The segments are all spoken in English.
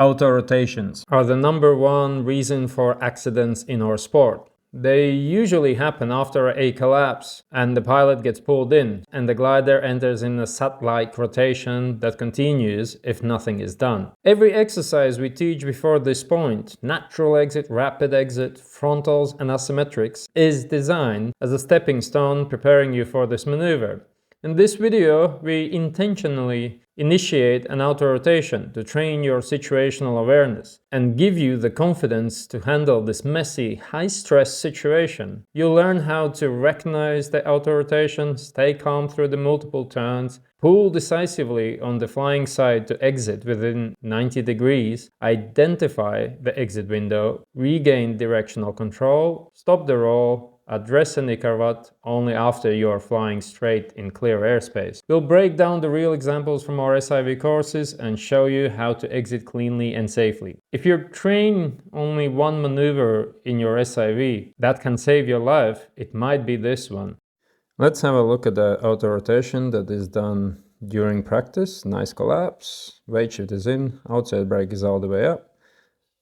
Autorotations are the number one reason for accidents in our sport. They usually happen after a collapse and the pilot gets pulled in and the glider enters in a sat-like rotation that continues if nothing is done. Every exercise we teach before this point, natural exit, rapid exit, frontals and asymmetrics, is designed as a stepping stone preparing you for this maneuver. In this video, we intentionally initiate an autorotation to train your situational awareness and give you the confidence to handle this messy, high-stress situation. You'll learn how to recognize the autorotation, stay calm through the multiple turns, pull decisively on the flying side to exit within 90 degrees, identify the exit window, regain directional control, stop the roll, address any cravat only after you are flying straight in clear airspace. We'll break down the real examples from our SIV courses and show you how to exit cleanly and safely. If you train only one maneuver in your SIV that can save your life, it might be this one. Let's have a look at the autorotation that is done during practice. Nice collapse, weight shift is in, outside brake is all the way up.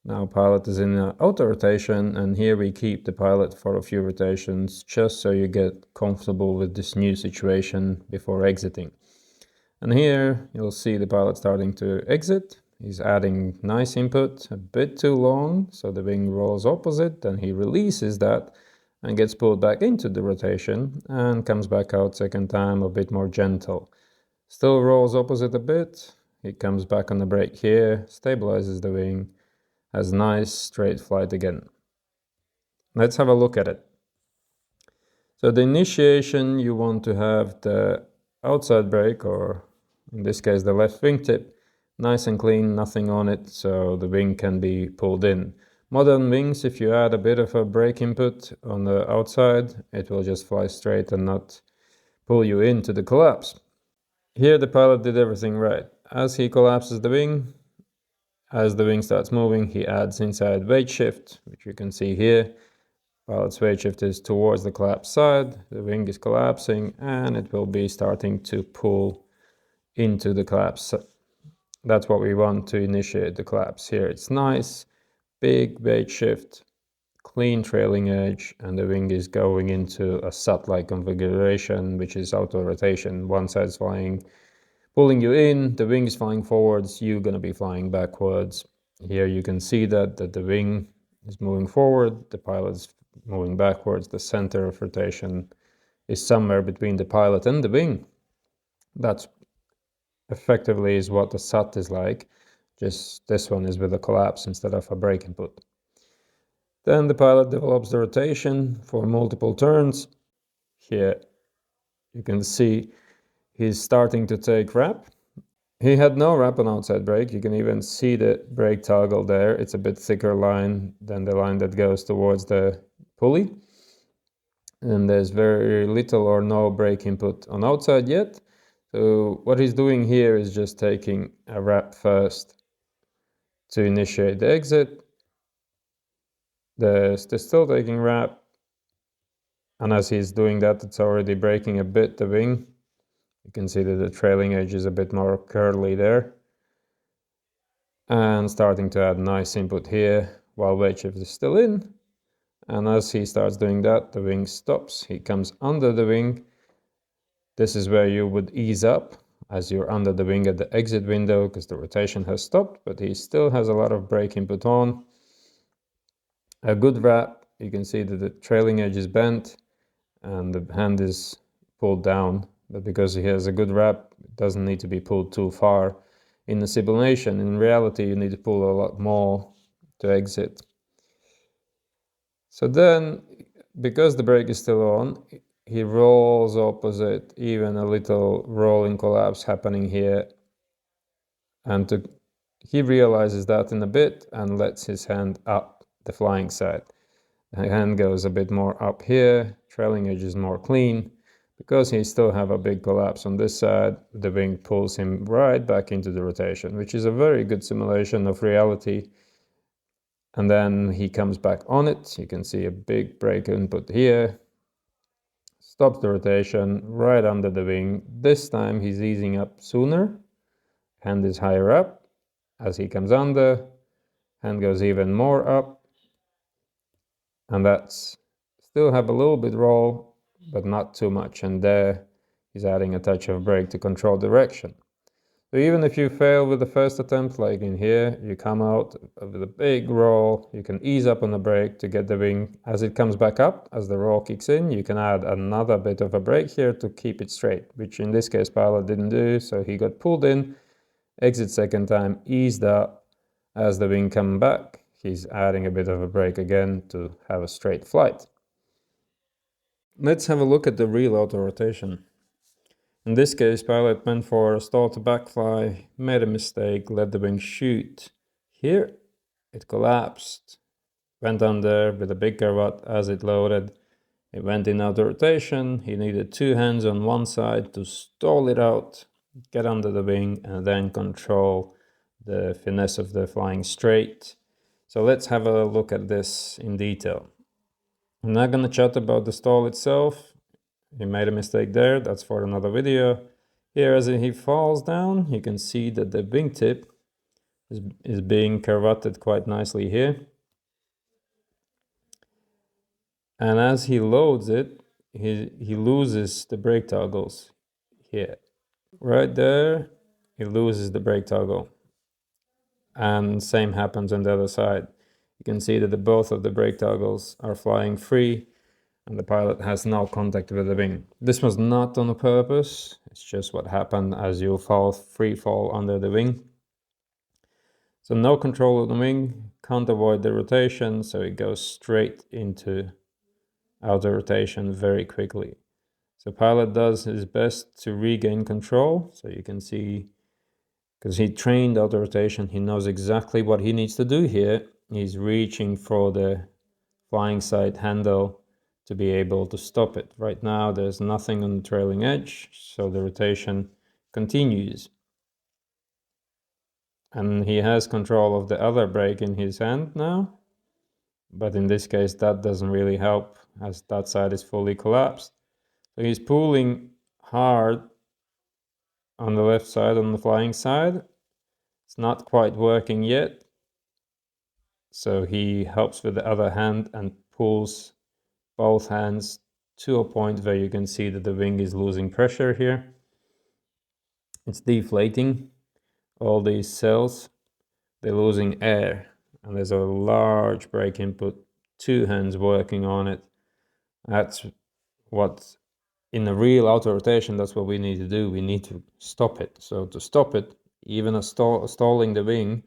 Now pilot is in auto rotation, and here we keep the pilot for a few rotations just so you get comfortable with this new situation before exiting. And here you'll see the pilot starting to exit. He's adding nice input, a bit too long, so the wing rolls opposite, then he releases that and gets pulled back into the rotation and comes back out second time a bit more gentle. Still rolls opposite a bit, he comes back on the brake here, stabilizes the wing, has nice straight flight again. Let's have a look at it. So the initiation, you want to have the outside brake, or in this case the left wingtip, nice and clean, nothing on it, so the wing can be pulled in. Modern wings, if you add a bit of a brake input on the outside, it will just fly straight and not pull you into the collapse. Here the pilot did everything right. As he collapses the wing, as the wing starts moving, he adds inside weight shift, which you can see here. Pilot's weight shift is towards the collapse side, the wing is collapsing, and it will be starting to pull into the collapse. That's what we want to initiate the collapse. Here it's nice, big weight shift, clean trailing edge, and the wing is going into a sat-like configuration, which is auto rotation. One side is flying, pulling you in, the wing is flying forwards, you're going to be flying backwards. Here you can see that the wing is moving forward, the pilot is moving backwards, the center of rotation is somewhere between the pilot and the wing. That's effectively is what the SAT is like, just this one is with a collapse instead of a brake input. Then the pilot develops the rotation for multiple turns. Here you can see he's starting to take wrap. He had no wrap on outside brake. You can even see the brake toggle there. It's a bit thicker line than the line that goes towards the pulley. And there's very little or no brake input on outside yet. So what he's doing here is just taking a wrap first to initiate the exit. They're still taking wrap. And as he's doing that, it's already braking a bit the wing. You can see that the trailing edge is a bit more curly there. And starting to add nice input here while weight shift is still in. And as he starts doing that, the wing stops. He comes under the wing. This is where you would ease up as you're under the wing at the exit window because the rotation has stopped, but he still has a lot of brake input on. A good wrap. You can see that the trailing edge is bent and the hand is pulled down. But because he has a good wrap, it doesn't need to be pulled too far. In the simulation, in reality, you need to pull a lot more to exit. So then, because the brake is still on, he rolls opposite, even a little rolling collapse happening here. And he realizes that in a bit and lets his hand up the flying side. The hand goes a bit more up here, trailing edge is more clean. Because he still have a big collapse on this side, the wing pulls him right back into the rotation, which is a very good simulation of reality. And then he comes back on it. You can see a big brake input here. Stops the rotation right under the wing. This time he's easing up sooner. Hand is higher up. As he comes under, hand goes even more up, and that's still have a little bit roll, but not too much. And there he's adding a touch of brake to control direction. So even if you fail with the first attempt, like in here, you come out with a big roll, you can ease up on the brake to get the wing. As it comes back up, as the roll kicks in, you can add another bit of a brake here to keep it straight, which in this case Pilot didn't do, so he got pulled in, exit second time, eased up. As the wing come back, he's adding a bit of a brake again to have a straight flight. Let's have a look at the real autorotation. In this case, Pilot went for a stall to backfly, made a mistake, let the wing shoot. Here, it collapsed, went under with a big cravat as it loaded. It went in autorotation. He needed two hands on one side to stall it out, get under the wing, and then control the finesse of the flying straight. So let's have a look at this in detail. I'm not going to chat about the stall itself. He made a mistake there, that's for another video. Here, as he falls down, you can see that the wingtip is being cravated quite nicely here. And as he loads it, he loses the brake toggles here. Right there, he loses the brake toggle. And same happens on the other side. You can see that both of the brake toggles are flying free, and the pilot has no contact with the wing. This was not done on purpose, it's just what happened as you free fall under the wing. So no control of the wing, can't avoid the rotation, so it goes straight into auto rotation very quickly. So pilot does his best to regain control, so you can see, because he trained auto rotation, he knows exactly what he needs to do here. He's reaching for the flying side handle to be able to stop it. Right now there's nothing on the trailing edge, so the rotation continues. And he has control of the other brake in his hand now, but in this case that doesn't really help as that side is fully collapsed. So he's pulling hard on the left side, on the flying side. It's not quite working yet, so he helps with the other hand and pulls both hands to a point where you can see that the wing is losing pressure here. It's deflating. All these cells, they're losing air, and there's a large brake input, two hands working on it. That's what, in a real auto rotation, that's what we need to do. We need to stop it. So to stop it, even stalling the wing,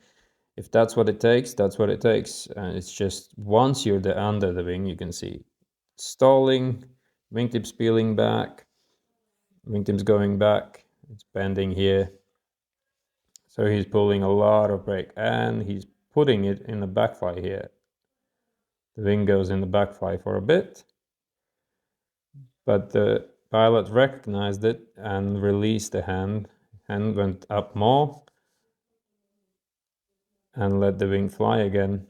if that's what it takes, that's what it takes. And it's just once you're under the wing, you can see stalling, wingtips peeling back, wingtips going back, it's bending here. So he's pulling a lot of brake and he's putting it in the backfly here. The wing goes in the backfly for a bit, but the pilot recognized it and released the hand. Hand went up more and let the wing fly again.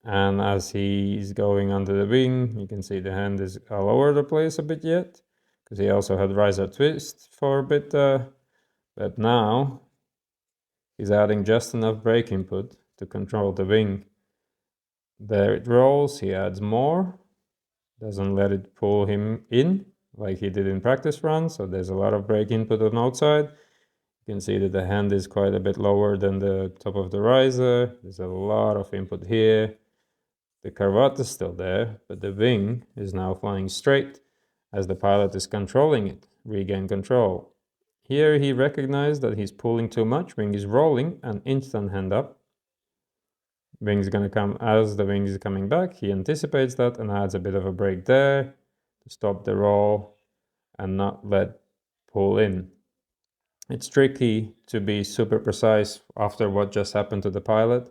And as he's going under the wing, you can see the hand is all over the place a bit yet, because he also had riser twist for a bit, but now he's adding just enough brake input to control the wing. There it rolls, he adds more, doesn't let it pull him in like he did in practice run, so there's a lot of brake input on outside. You can see that the hand is quite a bit lower than the top of the riser. There's a lot of input here. The cravat is still there, but the wing is now flying straight as the pilot is controlling it. Regain control. Here he recognized that he's pulling too much, wing is rolling, and instant hand up. Wing is going to come as the wing is coming back. He anticipates that and adds a bit of a brake there to stop the roll and not let pull in. It's tricky to be super precise after what just happened to the pilot.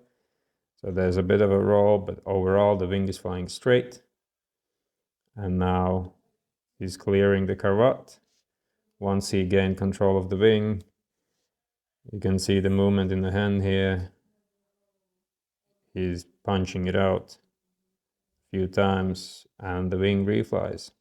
So there's a bit of a roll, but overall the wing is flying straight. And now he's clearing the cravat. Once he gained control of the wing, you can see the movement in the hand here. He's punching it out a few times and the wing reflies.